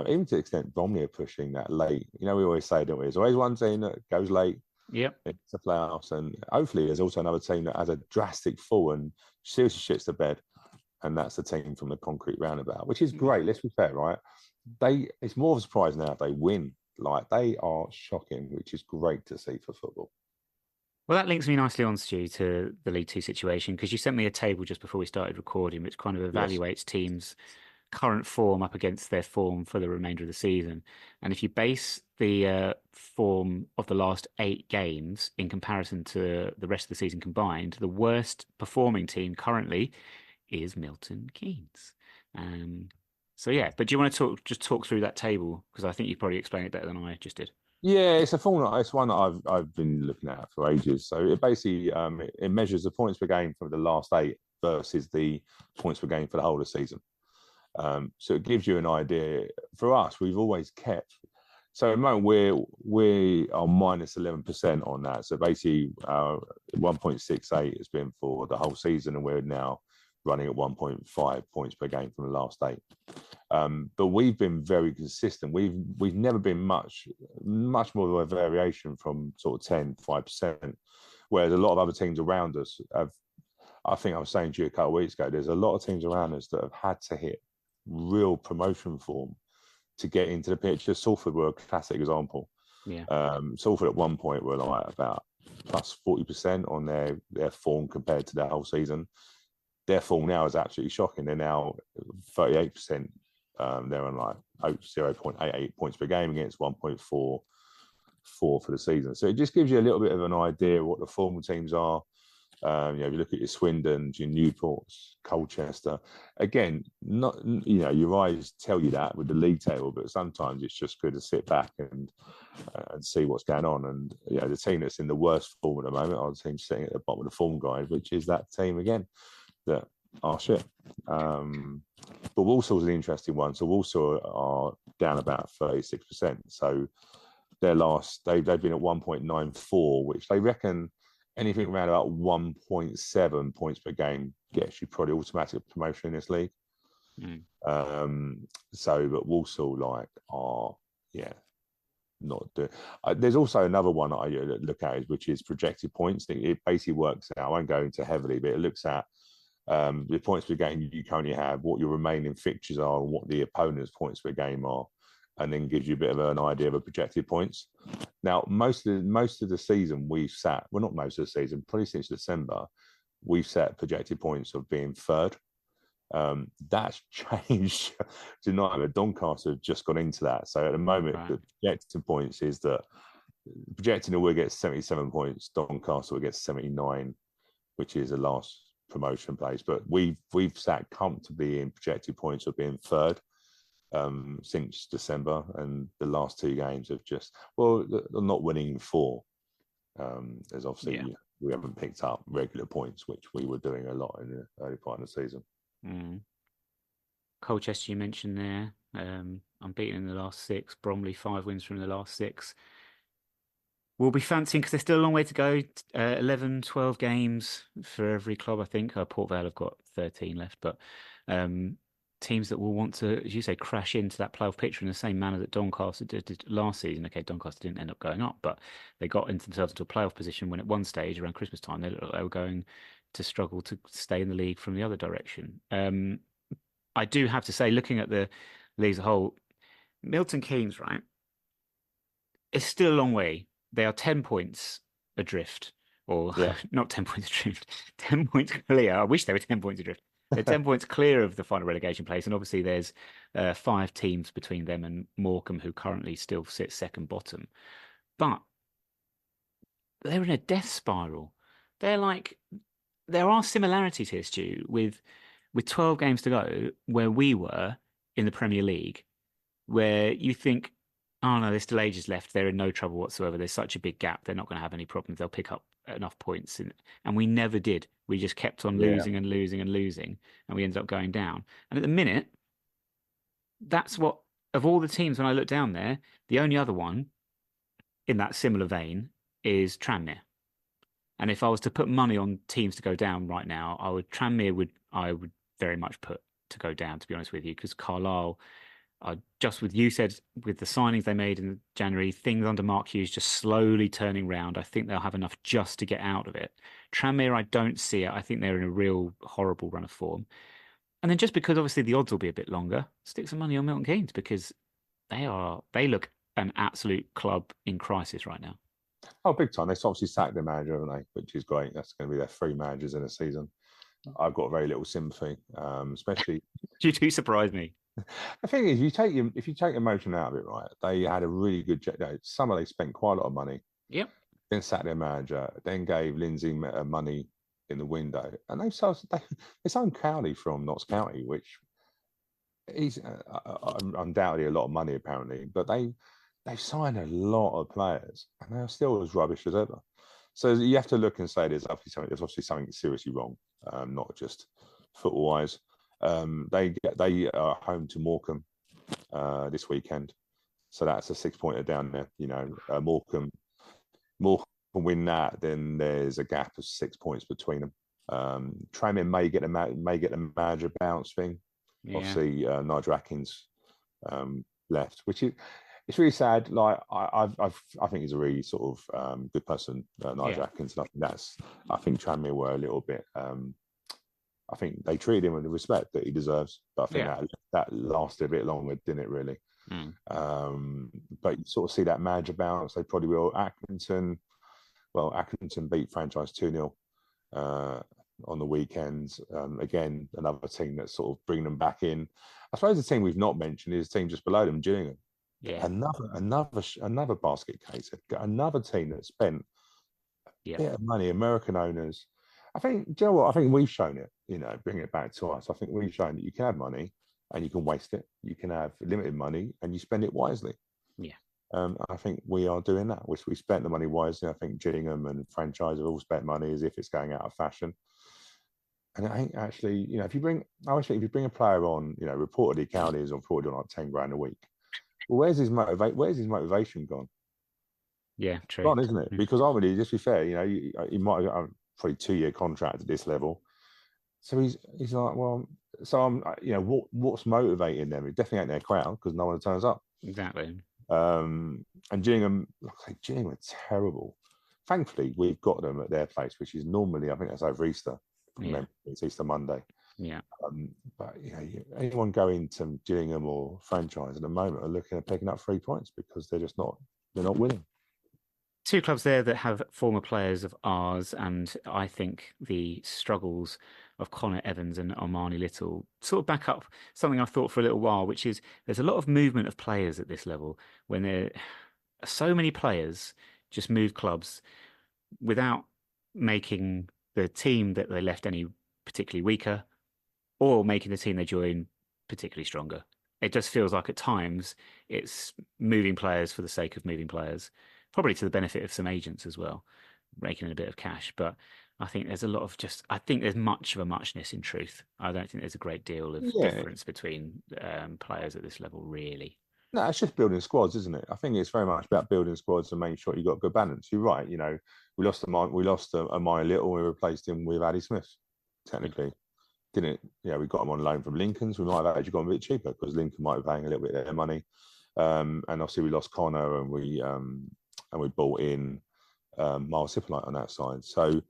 Even to the extent Bromley are pushing that late. We always say, don't we? There's always one team that goes late. Yep. It's the playoffs, and hopefully there's also another team that has a drastic fall and seriously shits the bed, and that's the team from the concrete roundabout, which is great. Let's be fair, right? It's more of a surprise now if they win. Like, they are shocking, which is great to see for football. Well, that links me nicely on, Stu, to the League Two situation, because you sent me a table just before we started recording, which kind of evaluates teams' current form up against their form for the remainder of the season. And if you base the form of the last 8 games in comparison to the rest of the season combined, the worst performing team currently is Milton Keynes. But do you want to talk through that table? Because I think you probably explained it better than I just did. Yeah, it's one that I've been looking at for ages. So it basically it measures the points per game from the last 8 versus the points per game for the whole of the season. So it gives you an idea. For us, we've always kept. So at the moment we are minus 11% on that. So basically, 1.68 has been for the whole season, and we're now running at 1.5 points per game from the last 8. But we've been very consistent. We've never been much more of a variation from sort of 5%, whereas a lot of other teams around us have. I think I was saying to you a couple of weeks ago, there's a lot of teams around us that have had to hit real promotion form to get into the picture. Salford were a classic example. Yeah. Salford at one point were like about plus 40% on their form compared to their whole season. Their form now is absolutely shocking. They're now 38%. They're on like 0.88 points per game against 1.44 for the season. So it just gives you a little bit of an idea of what the formal teams are. If you look at your Swindons, your Newports, Colchester, again, not your eyes tell you that with the league table, but sometimes it's just good to sit back and see what's going on. And the team that's in the worst form at the moment are the team sitting at the bottom of the form guide, which is that team again that are shit. But Walsall's an interesting one. So Walsall are down about 36%. So they've been at 1.94, which they reckon anything around about 1.7 points per game gets you probably automatic promotion in this league. But Walsall are not doing. There's also another one I look at, which is projected points. It basically works out. I won't go into heavily, but it looks at the points per game you currently have, what your remaining fixtures are, and what the opponent's points per game are, and then gives you a bit of an idea of a projected points. Now, most of the season we've sat, well, not most of the season, probably since December, we've set projected points of being third. That's changed tonight. But Doncaster have just gone into that. So at the moment, the projected points is that projecting that we'll get 77 points, Doncaster will get 79, which is the last promotion place. But we've sat comfortably in projected points of being third since December, and the last 2 games have just they're not winning 4. There's obviously we haven't picked up regular points, which we were doing a lot in the early part of the season. Colchester you mentioned there, unbeaten in the last 6. Bromley 5 wins from the last 6. We'll be fancying, because there's still a long way to go, 11, 12 games for every club, I think. Port Vale have got 13 left, but teams that will want to, as you say, crash into that playoff picture in the same manner that Doncaster did last season. Okay, Doncaster didn't end up going up, but they got themselves into a playoff position when at one stage around Christmas time they were going to struggle to stay in the league from the other direction. I do have to say, looking at the league as a whole, Milton Keynes, right, it's still a long way. They are 10 points adrift, or not 10 points adrift, 10 points clear. I wish they were 10 points adrift. They're 10 points clear of the final relegation place, and obviously there's 5 teams between them and Morecambe, who currently still sit second bottom. But they're in a death spiral. There are similarities here, Stu, with 12 games to go, where we were in the Premier League, where you think, oh no, there's still ages left. They're in no trouble whatsoever. There's such a big gap. They're not going to have any problems. They'll pick up enough points. And we never did. We just kept on losing and losing and losing. And we ended up going down. And at the minute, that's what, of all the teams, when I look down there, the only other one in that similar vein is Tranmere. And if I was to put money on teams to go down right now, I would very much put to go down, to be honest with you, because Carlisle, just with you said, with the signings they made in January, things under Mark Hughes just slowly turning round. I think they'll have enough just to get out of it. Tranmere, I don't see it. I think they're in a real horrible run of form. And then just because obviously the odds will be a bit longer, stick some money on Milton Keynes, because they look an absolute club in crisis right now. Oh, big time. They've obviously sacked their manager, haven't they? Which is great. That's going to be their 3 managers in a season. I've got very little sympathy, especially. You do surprise me. The thing is, if you take emotion out of it, right? They had a really good summer. They spent quite a lot of money. Yep. Then sacked their manager. Then gave Lindsay money in the window, and they signed Cowley from Notts County, which he's undoubtedly a lot of money apparently. But they've signed a lot of players, and they're still as rubbish as ever. So you have to look and say there's obviously something seriously wrong, not just football wise. They are home to Morecambe this weekend, so that's a 6-pointer down there. Morecambe win that, then there's a gap of 6 points between them. Tranmere may get the manager bounce thing. Yeah. Obviously, Nigel Atkins left, which is it's really sad. Like I think he's a really sort of good person, Nigel Atkins. And I think Tranmere were a little bit. I think they treated him with the respect that he deserves, but I think that lasted a bit longer, didn't it? Really. But you sort of see that manager bounce. They probably will. Accrington beat Franchise 2-0 on the weekends. Again, another team that's sort of bringing them back in. I suppose the team we've not mentioned is the team just below them, Gillingham. Yeah. Another basket case. Another team that spent a bit of money. American owners. I think. Do you know what? I think we've shown it. Bring it back to us. I think we've shown that you can have money and you can waste it. You can have limited money and you spend it wisely. Yeah. I think we are doing that. We spent the money wisely. I think Gillingham and Franchise have all spent money as if it's going out of fashion. And I think actually, I always think if you bring a player on, reportedly Cowley is reported on like 10 grand a week. Well, where's his motivation gone? Yeah, true. Gone, isn't it? Because obviously, just be fair, he might have probably 2-year contract at this level. So he's like, well, so I'm, what's motivating them? It definitely ain't their crowd because no one turns up. Exactly. And Gillingham, Gillingham are terrible. Thankfully, we've got them at their place, which is normally, I think that's over Easter. It's Easter Monday. Yeah. But anyone going to Gillingham or Franchise at the moment are looking at picking up 3 points because they're not winning. Two clubs there that have former players of ours, and I think the struggles of Connor Evans and Armani Little sort of back up something I've thought for a little while, which is there's a lot of movement of players at this level when there are so many players just move clubs without making the team that they left any particularly weaker or making the team they join particularly stronger. It just feels like at times it's moving players for the sake of moving players, probably to the benefit of some agents as well, raking in a bit of cash. But I think there's a lot of I think there's much of a muchness in truth. I don't think there's a great deal of difference between players at this level, really. No, it's just building squads, isn't it? I think it's very much about building squads and making sure you've got good balance. You're right. We lost a Maya Little. We replaced him with Addy Smith. Technically, didn't. We got him on loan from Lincoln's. We might have actually gone a bit cheaper because Lincoln might be paying a little bit of their money. And obviously we lost Connor, and we bought in Miles Hippolyte on that side. So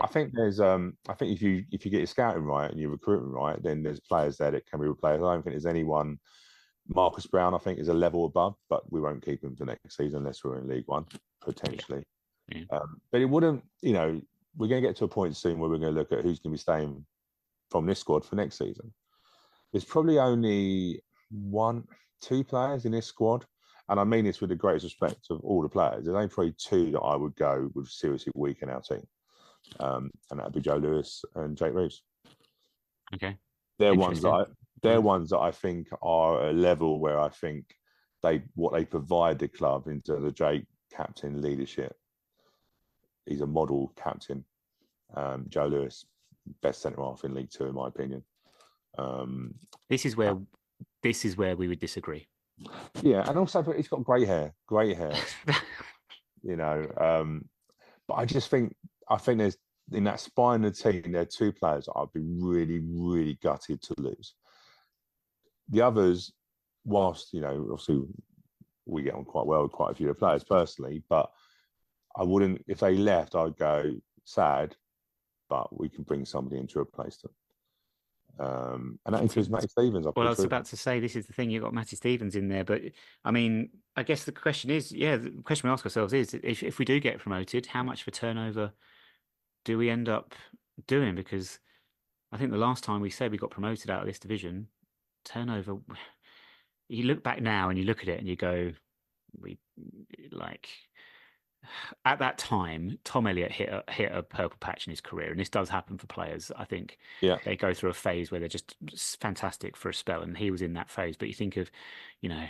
I think there's I think if you get your scouting right and your recruitment right, then there's players there that can be replaced. I don't think there's anyone. Marcus Brown, I think, is a level above, but we won't keep him for next season unless we're in League One, potentially. But it wouldn't, we're going to get to a point soon where we're going to look at who's going to be staying from this squad for next season. There's probably only 1-2 players in this squad, and I mean this with the greatest respect of all the players. There's only probably 2 that I would go with seriously weaken our team, and that'd be Joe Lewis and Jake Reeves. Okay, they're ones that I think are a level where I think what they provide the club in terms of Jake captain leadership. He's a model captain. Joe Lewis, best centre half in League Two, in my opinion. This is where we would disagree. Yeah, and also he's got grey hair. But I think there's in that spine of the team, there are 2 players that I'd be really, really gutted to lose. The others, whilst obviously we get on quite well with quite a few of the players personally, but I wouldn't, if they left, I'd go sad, but we can bring somebody in to replace them. And that includes Matty Stevens. Well, I was about to say, this is the thing, you've got Matty Stevens in there, but I mean, I guess the question is, the question we ask ourselves is, if we do get promoted, how much of a turnover do we end up doing? Because I think the last time we said we got promoted out of this division, turnover, you look back now and you look at it and you go, at that time, Tom Elliott hit a purple patch in his career, and this does happen for players. I think they go through a phase where they're just fantastic for a spell, and he was in that phase. But you think of, your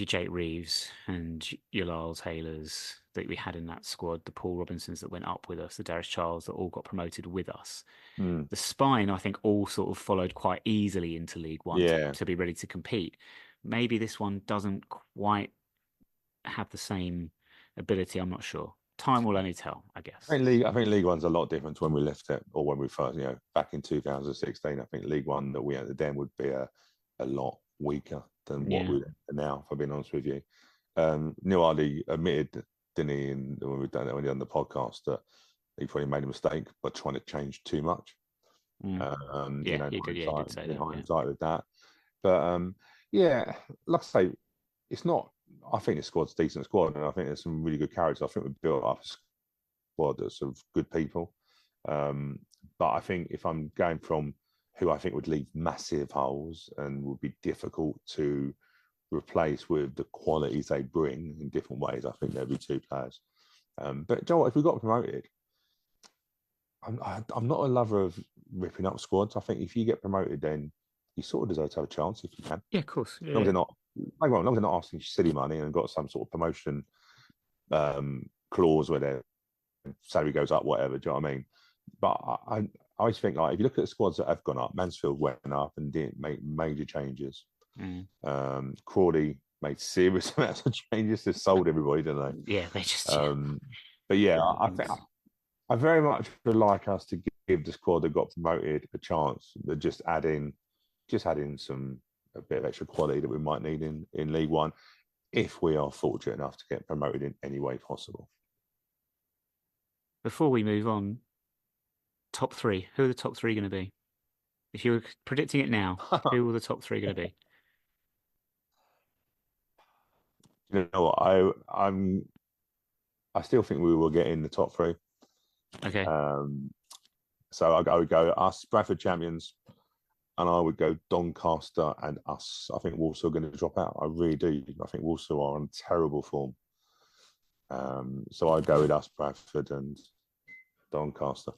Jake Reeves and your Lyles Taylors that we had in that squad, the Paul Robinsons that went up with us, the Darius Charles that all got promoted with us. Mm. The spine, I think, all sort of followed quite easily into League One to be ready to compete. Maybe this one doesn't quite have the same ability. I'm not sure. Time will only tell, I guess. I think League One's a lot different to when we left it, or when we first, back in 2016. I think League One that we had then would be a lot weaker than what we're now, if I've been honest with you. Neil Hardy admitted, didn't he, when we've done it on the podcast, that he probably made a mistake by trying to change too much. He did say that. Hindsight with that. But like I say, it's not. I think the squad's a decent squad, and I think there's some really good characters. I think we've built up a squad that's of good people. But I think if I'm going from who I think would leave massive holes and would be difficult to replace with the qualities they bring in different ways, I think there'd be two players. But Joel, if we got promoted, I'm not a lover of ripping up squads. I think if you get promoted, then you sort of deserve to have a chance if you can. Yeah, of course. As long as they're not asking silly money and got some sort of promotion clause where their salary goes up, whatever. Do you know what I mean? But I always think, like, if you look at the squads that have gone up, Mansfield went up and didn't make major changes. Crawley made serious amounts of changes. They sold everybody, didn't they? Yeah, they just. But yeah, I think I very much would like us to give the squad that got promoted a chance. But just add in a bit of extra quality that we might need in League One, if we are fortunate enough to get promoted in any way possible. Before we move on, top three. Who are the top three going to be? If you were predicting it now, who are the top three going to be? You know what? I still think we will get in the top three. Okay. So I would go us, Bradford champions, and I would go Doncaster and us. I think Walsall are going to drop out. I really do. I think Walsall are on terrible form. So I'd go with us, Bradford and Doncaster.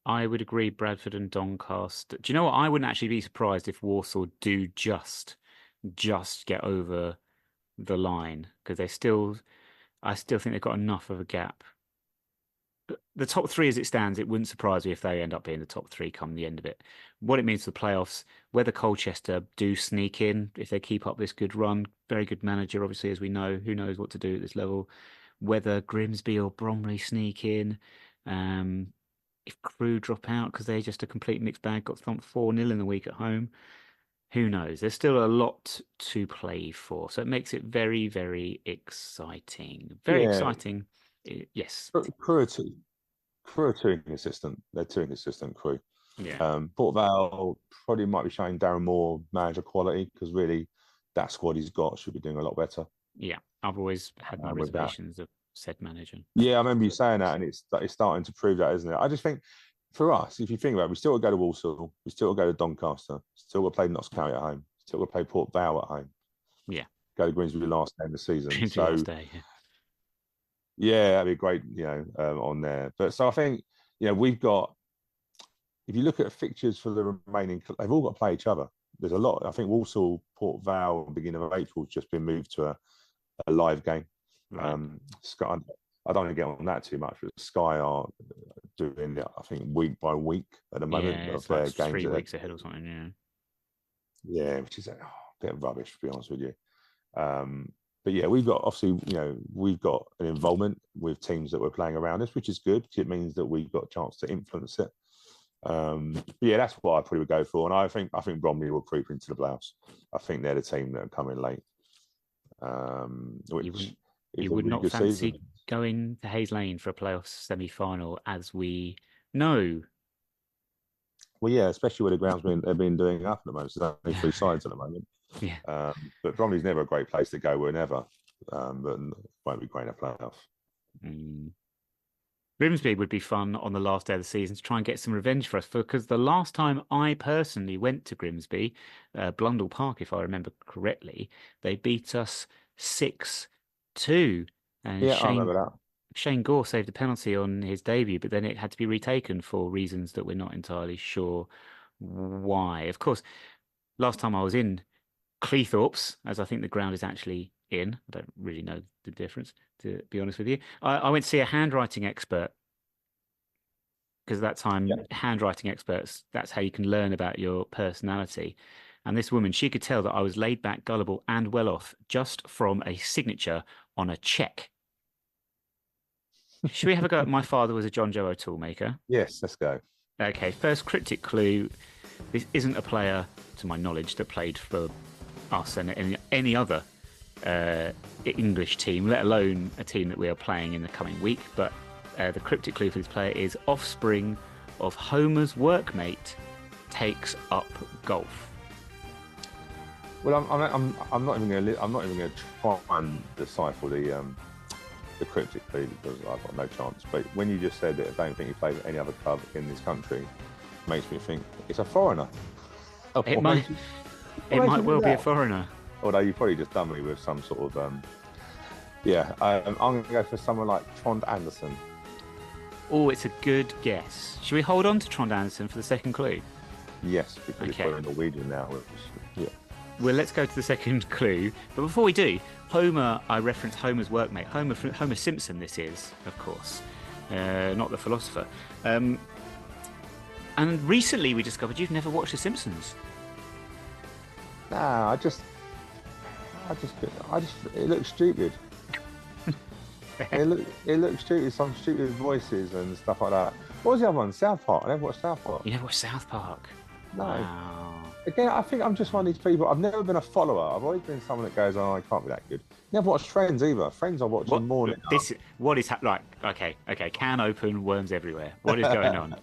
I would agree, Bradford and Doncaster. Do you know what? I wouldn't actually be surprised if Walsall do just get over the line, because I still think they've got enough of a gap. The top three as it stands, it wouldn't surprise me if they end up being the top three come the end of it. What it means for the playoffs, whether Colchester do sneak in, if they keep up this good run, very good manager, obviously, as we know, who knows what to do at this level, whether Grimsby or Bromley sneak in, if Crewe drop out because they're just a complete mixed bag, got thumped 4-0 in the week at home, who knows? There's still a lot to play for. So it makes it very, very exciting. Very exciting. Yes. Crewe are too inconsistent. They're too inconsistent, Crewe. Yeah. Port Vale probably might be showing Darren Moore manager quality, because really that squad he's got should be doing a lot better. Yeah. I've always had my reservations of said manager. Yeah, I remember you saying that, and it's starting to prove that, isn't it? I just think for us, if you think about it, we still got to go to Walsall, we still got to go to Doncaster, still got to play Notts County at home, still got to play Port Vale at home. Yeah. Go to Grimsby last day of the season. Last day, yeah, that'd be great, on there. But so I think, we've got, if you look at fixtures for the remaining, they've all got to play each other. There's a lot. I think Walsall, Port Vale, beginning of April, has just been moved to a live game. Right. Sky, I don't want to get on that too much, but Sky are doing it, I think, week by week at the moment of their games. 3 weeks ahead or something, yeah, which is a bit of rubbish, to be honest with you. But yeah, we've got, obviously, we've got an involvement with teams that we're playing around us, which is good, because it means that we've got a chance to influence it. But yeah, that's what I probably would go for. And I think Bromley will creep into the playoffs. I think they're the team that are coming late. Which you would not fancy going to Hayes Lane for a playoffs semi-final, as we know. Well, yeah, especially with the grounds they've been doing up at the moment. There's only 3 sides at the moment. Yeah. But Bromley's never a great place to go whenever. But it won't be great in a playoff. Grimsby would be fun on the last day of the season to try and get some revenge for us, because the last time I personally went to Grimsby, Blundell Park, if I remember correctly, they beat us 6-2. And I remember that. Shane Gore saved a penalty on his debut, but then it had to be retaken for reasons that we're not entirely sure why. Of course, last time I was in Cleethorpes, as I think the ground is actually in. I don't really know the difference, to be honest with you. I went to see a handwriting expert because at that time, Yeah. handwriting experts, that's how you can learn about your personality. And this woman, she could tell that I was laid back, gullible, and well off just from a signature on a check. Should we have a go at my father was a John Joe O'Toole maker? Yes, let's go. Okay, first cryptic clue. This isn't a player, to my knowledge, that played for us and any other English team, let alone a team that we are playing in the coming week. But the cryptic clue for this player is offspring of Homer's workmate takes up golf. Well, I'm not even going to try and decipher the cryptic clue because I've got no chance. But when you just said that I don't think he played at any other club in this country, makes me think it's a foreigner. It might well be a foreigner. Although you probably just done me with some sort of I'm going to go for someone like Trond Andersen. Oh, it's a good guess. Should we hold on to Trond Andersen for the second clue? Yes, because he's playing Norwegian now. Well, let's go to the second clue. But before we do, Homer, I reference Homer's workmate. Homer Simpson, this is, of course, not the philosopher. And recently we discovered you've never watched The Simpsons. Nah, it looks stupid. it looks stupid. Some stupid voices and stuff like that. What was the other one? South Park. I never watched South Park. You never watched South Park? No. Wow. Again, I think I'm just one of these people. I've never been a follower. I've always been someone that goes, "Oh, I can't be that good." Never watched Friends either. Friends I watch in the morning. Okay. Can open, worms everywhere. What is going on?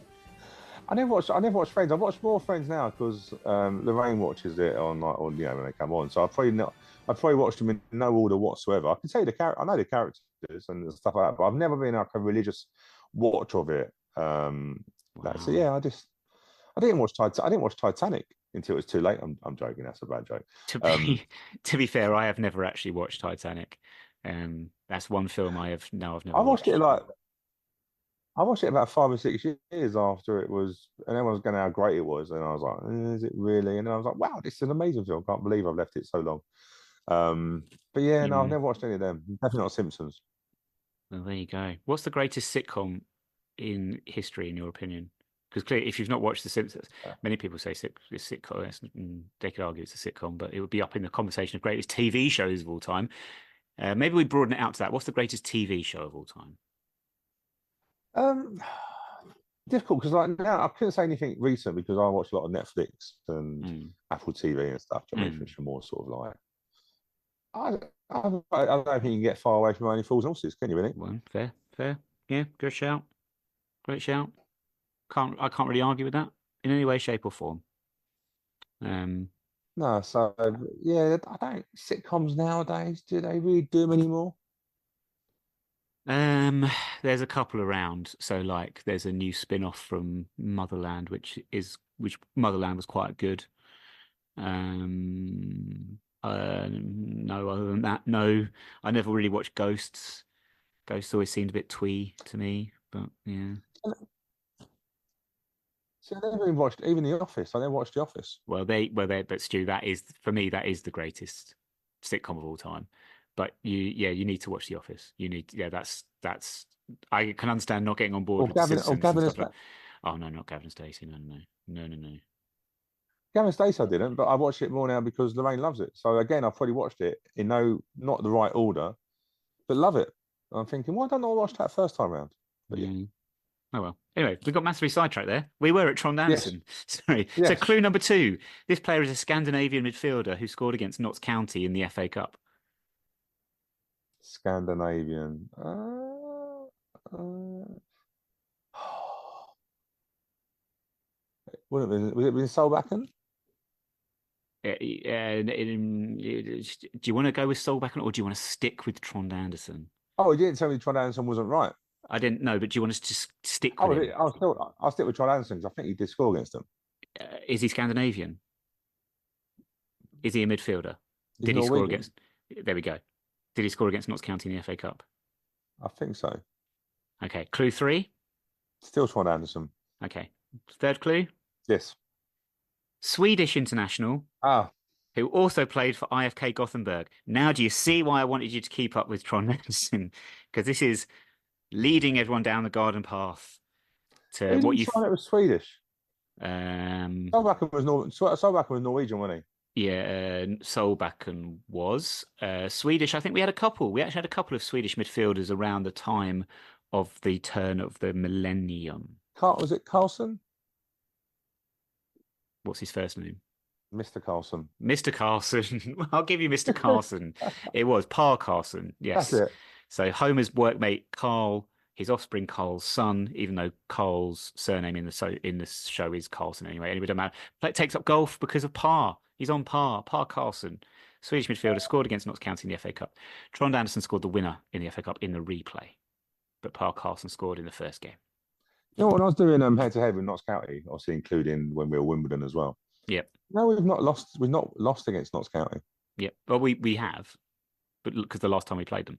I never watched Friends. I watch more Friends now because Lorraine watches it on when they come on. So I've probably watched them in no order whatsoever. I can say I know the characters and stuff like that, but I've never been like a religious watch of it. So yeah, I didn't watch Titanic until it was too late. I'm joking. That's a bad joke. To be fair, I have never actually watched Titanic. That's one film I've never watched watched. I watched it about 5 or 6 years after it was, and everyone was going how great it was, and I was like, "Is it really?" And then I was like, "Wow, this is an amazing film. Can't believe I've left it so long." But yeah, no, I've never watched any of them. Definitely not Simpsons. Well, there you go. What's the greatest sitcom in history, in your opinion? Because clearly, if you've not watched The Simpsons, many people say sitcom. They could argue it's a sitcom, but it would be up in the conversation of greatest TV shows of all time. Maybe we broaden it out to that. What's the greatest TV show of all time? Difficult because like now I couldn't say anything recent because I watch a lot of Netflix and Apple TV and stuff. I mean, which are more sort of like I don't think you can get far away from Only Fools and Horses, can you? Really? Well, fair. Yeah, good shout. Great shout. I can't really argue with that in any way, shape, or form. No, so yeah, I don't sitcoms nowadays. Do they really do them anymore? There's a couple around. So like there's a new spin-off from Motherland, which Motherland was quite good. No, other than that, no. I never really watched Ghosts. Ghosts always seemed a bit twee to me, but yeah. So I never even watched even The Office. I never watched The Office. But Stu, that is for me, that is the greatest sitcom of all time. But you need to watch The Office. That's. I can understand not getting on board with The Simpsons and stuff like. Oh no, not Gavin and Stacey. No. Gavin Stacey I didn't, but I watch it more now because Lorraine loves it. So again, I've probably watched it in not the right order, but love it. And I'm thinking, why don't I watch that first time around? But yeah. Oh well. Anyway, we got massively sidetracked there. We were at Trond Andersen. Yes. Sorry. Yes. So clue number 2. This player is a Scandinavian midfielder who scored against Notts County in the FA Cup. Scandinavian. Was it been Solbakken? Do you want to go with Solbakken or do you want to stick with Trond Andersen? Oh, he didn't tell me Trond Andersen wasn't right. I didn't know, but do you want us to stick with him? I'll stick with Trond Andersen because I think he did score against them. Is he Scandinavian? Is he a midfielder? Did he score against? There we go. Did he score against Notts County in the FA Cup? I think so. Okay. Clue 3. Still Trond Andersen. Okay. Third clue. Yes. Swedish international. Ah. who also played for IFK Gothenburg. Now, do you see why I wanted you to keep up with Trond Anderson? Because this is leading everyone down the garden path to Who what didn't you. sign it was Swedish? Um, Solbakken was Norwegian, wasn't yeah, Solbakken was Swedish. I think we had a couple. We actually had a couple of Swedish midfielders around the time of the turn of the millennium. he? Was it Carlson? What's his first name? Mr. Carlson. Mr. Carlson. I'll give you Mr. Carlson. It was Pa Carlson. That's Yes. it. So Homer's workmate Carl, his offspring Carl's son, even though Carl's surname in the show is Carlson anyway. Anyway, it doesn't matter. Takes up golf because of Pa. He's on Pa. Pa Carlson, Swedish midfielder, scored against Notts County in the FA Cup. Trond Anderson scored the winner in the FA Cup in the replay, but Pa Carlson scored in the first game. You know, when I was doing head to head with Notts County, obviously including when we were Wimbledon as well. Yep. No, we've not lost. We've not lost against Notts County. Yep. Well, we have, but because the last time we played them.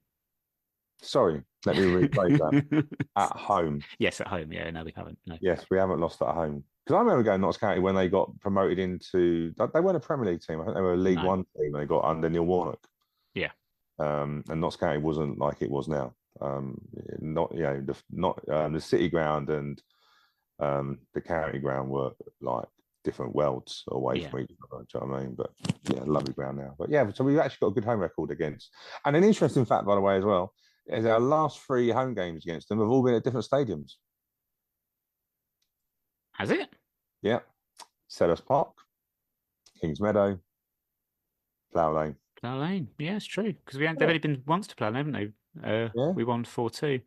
Sorry, let me rephrase that. At home. Yes, at home. Yeah, no, we haven't. No. Yes, we haven't lost at home. Because I remember going to Notts County when they got promoted into. They weren't a Premier League team. I think they were a League One team, and they got under Neil Warnock. Yeah. And Notts County wasn't like it was now. The City ground and the county ground were like different worlds away from each other. Do you know what I mean? But yeah, lovely ground now. But yeah, so we've actually got a good home record against. And an interesting fact, by the way, as well, is our last 3 home games against them have all been at different stadiums. Has it? Yeah. Selhurst Park, Kings Meadow, Plough Lane. Plough Lane. Yeah, it's true. Because they've only been once to Plough Lane, haven't they? We won 4-2.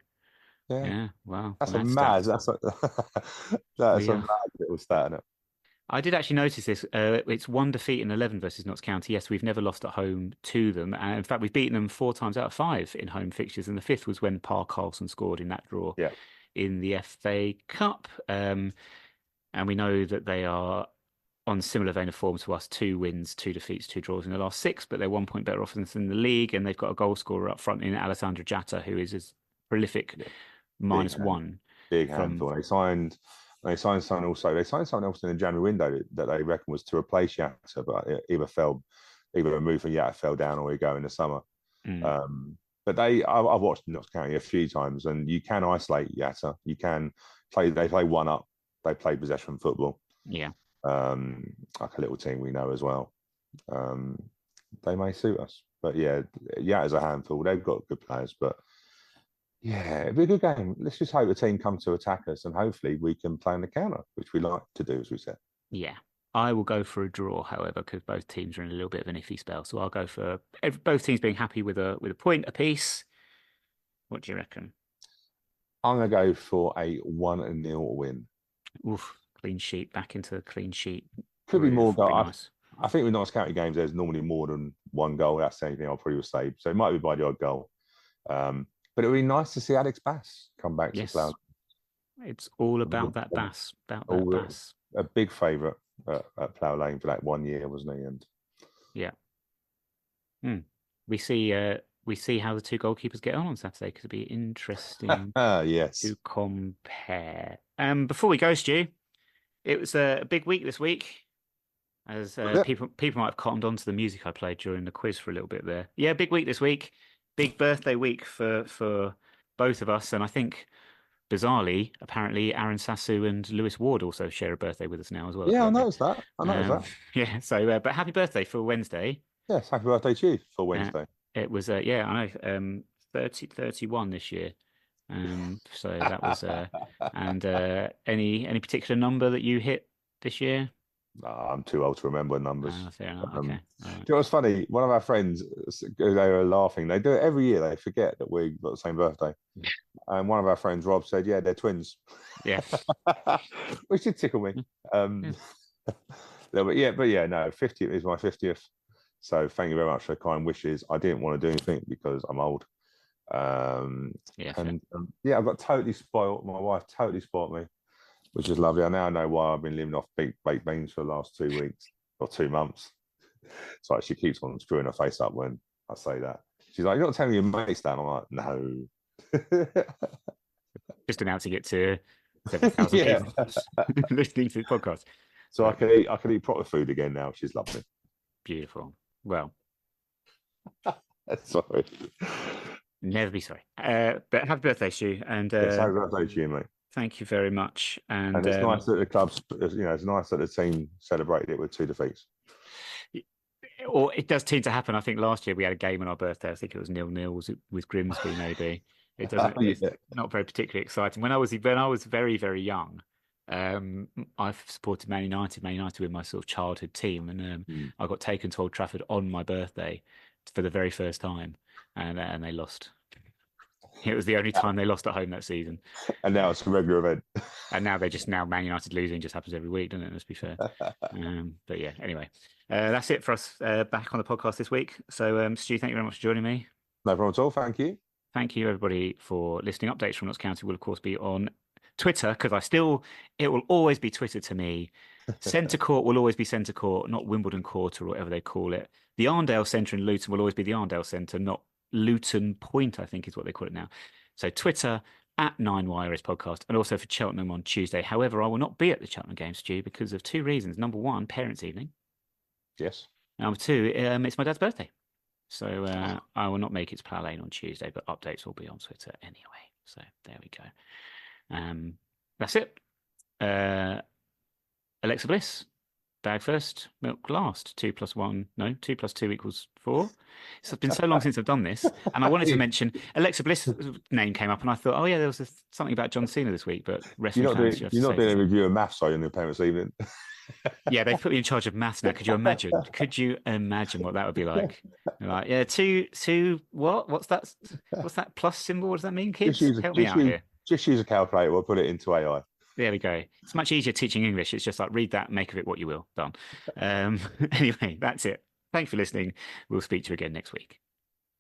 Yeah. Wow. That's a mad. That's a mad little stat, isn't it? I did actually notice this. It's 1 defeat in 11 versus Notts County. Yes, we've never lost at home to them. And in fact, we've beaten them 4 times out of 5 in home fixtures. And the 5th was when Pa Carlson scored in that draw in the FA Cup. And we know that they are on similar vein of form to us, 2 wins, 2 defeats, 2 draws in the last 6, but they're 1 point better off than us in the league. And they've got a goal scorer up front in Alessandro Jatta, who is as prolific -1. Big handful. They signed someone also. They signed someone else in the January window that they reckon was to replace Yatta, but it either a move from Yatta fell down or he go in the summer. But I've watched Notts County a few times, and you can isolate Yatta. You can play. They play one up. They play possession football. Yeah. Like a little team we know as well. They may suit us, but yeah, Yatta's a handful. They've got good players, but. Yeah, it'd be a good game. Let's just hope the team comes to attack us, and hopefully we can play in the counter, which we like to do, as we said. Yeah, I will go for a draw, however, because both teams are in a little bit of an iffy spell. So I'll go for both teams being happy with a point apiece. What do you reckon? I'm going to go for a 1-0 win. Oof, clean sheet, back into the clean sheet. Could be more goals. Nice. I think with Notts County games, there's normally more than 1 goal. That's the only thing I'll probably say. So it might be by the odd goal. But it would be nice to see Alex Bass come back to Slough. It's all about that Bass. Bass. A big favourite at Plough Lane for that 1 year, wasn't he? And we see how the 2 goalkeepers get on Saturday, because it'll be interesting to compare. Before we go, Stu, it was a big week this week. As people might have cottoned on to the music I played during the quiz for a little bit there. Yeah, big week this week. Big birthday week for both of us, and I think bizarrely, apparently, Aaron Sassu and Lewis Ward also share a birthday with us now as well. Yeah, I noticed that. Yeah, so but happy birthday for Wednesday. Yes, happy birthday to you for Wednesday. It was I know 31 this year. So that was and any particular number that you hit this year? I'm too old to remember numbers. Fair enough. Okay. Do you know what's funny? One of our friends, they were laughing. They do it every year. They forget that we got the same birthday. And one of our friends, Rob, said, "Yeah, they're twins." Yeah, which did tickle me. No, 50th is my 50th. So thank you very much for the kind wishes. I didn't want to do anything because I'm old. I got totally spoiled. My wife totally spoiled me, which is lovely. I now know why I've been living off baked beans for the last 2 weeks or 2 months. So she keeps on screwing her face up when I say that. She's like, "You're not telling your mates that?" I'm like, "No." Just announcing it to 7,000 people listening to the podcast. So I can eat proper food again now, which is lovely. Beautiful. Well, Sorry. never be sorry. But happy birthday, Stu, and Yes, happy birthday to you, mate. thank you very much. And it's nice that the clubs, it's nice that the team celebrated it with 2 defeats. Or it does tend to happen. I think last year we had a game on our birthday. I think it was 0-0. Was it with Grimsby? Maybe it doesn't. It's not very particularly exciting. When I was very very young, I've supported Man United. Man United were my sort of childhood team, and I got taken to Old Trafford on my birthday for the very first time, and they lost. It was the only time they lost at home that season. And now it's a regular event. And now Man United losing just happens every week, doesn't it? Let's be fair. But yeah, anyway, that's it for us back on the podcast this week. So, Stu, thank you very much for joining me. No problem at all. Thank you. Thank you, everybody, for listening. Updates from Notts County will, of course, be on Twitter, because it will always be Twitter to me. Centre Court will always be Centre Court, not Wimbledon Court or whatever they call it. The Arndale Centre in Luton will always be the Arndale Centre, not Luton Point, I think is what they call it now. So Twitter at 9YRS Podcast, and also for Cheltenham on Tuesday. However, I will not be at the Cheltenham game, Stu, because of 2 reasons. Number 1, parents' evening. Yes. Number 2, it's my dad's birthday. So I will not make it to Plough Lane on Tuesday, but updates will be on Twitter anyway. So there we go. That's it. Alexa Bliss. Bag first, milk last. 2 + 1. No, 2 + 2 = 4. It's been so long since I've done this. And I wanted to mention Alexa Bliss' name came up, and I thought, oh, yeah, there was something about John Cena this week, but you're not doing a review of maths, are you, in the parents' evening? Yeah, they've put me in charge of maths now. Could you imagine? Could you imagine what that would be like? They're like, yeah, two, what? What's that? What's that plus symbol? What does that mean, kids? Help me out here. Just use a calculator. We'll put it into AI. There we go. It's much easier teaching English. It's just like, read that, make of it what you will. Done. Anyway, that's it. Thanks for listening. We'll speak to you again next week.